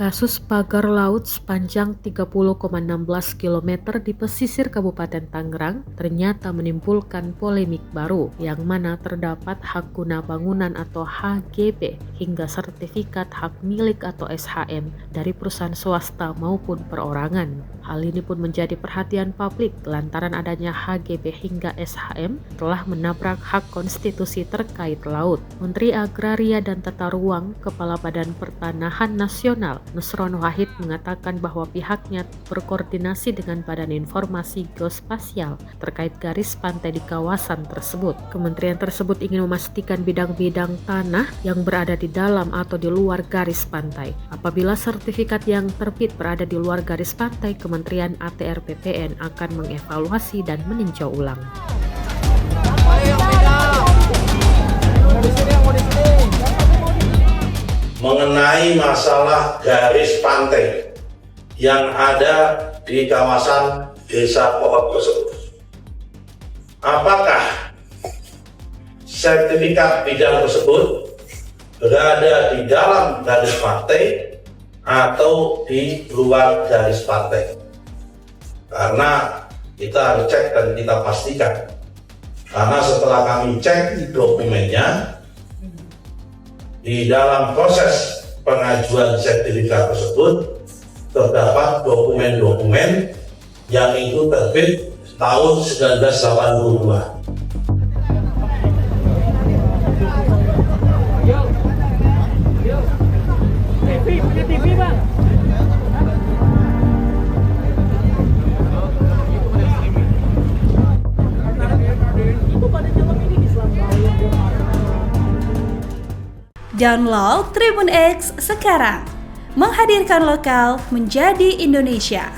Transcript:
Kasus pagar laut sepanjang 30,16 km di pesisir Kabupaten Tangerang ternyata menimbulkan polemik baru, yang mana terdapat hak guna bangunan atau HGB hingga sertifikat hak milik atau SHM dari perusahaan swasta maupun perorangan. Hal ini pun menjadi perhatian publik lantaran adanya HGB hingga SHM telah menabrak hak konstitusi terkait laut. Menteri Agraria dan Tata Ruang, Kepala Badan Pertanahan Nasional Nusron Wahid mengatakan bahwa pihaknya berkoordinasi dengan Badan Informasi Geospasial terkait garis pantai di kawasan tersebut. Kementerian tersebut ingin memastikan bidang-bidang tanah yang berada di dalam atau di luar garis pantai. Apabila sertifikat yang terbit berada di luar garis pantai, Kementerian ATR BPN akan mengevaluasi dan meninjau ulang. Mengenai masalah garis pantai yang ada di kawasan desa Pohon tersebut, apakah sertifikat bidang tersebut berada di dalam garis pantai atau di luar garis pantai? Karena kita harus cek dan kita pastikan, karena setelah kami cek dokumennya, di dalam proses pengajuan sertifikat tersebut terdapat dokumen-dokumen yang itu terbit tahun 1982. Download Tribun X sekarang, menghadirkan lokal menjadi Indonesia.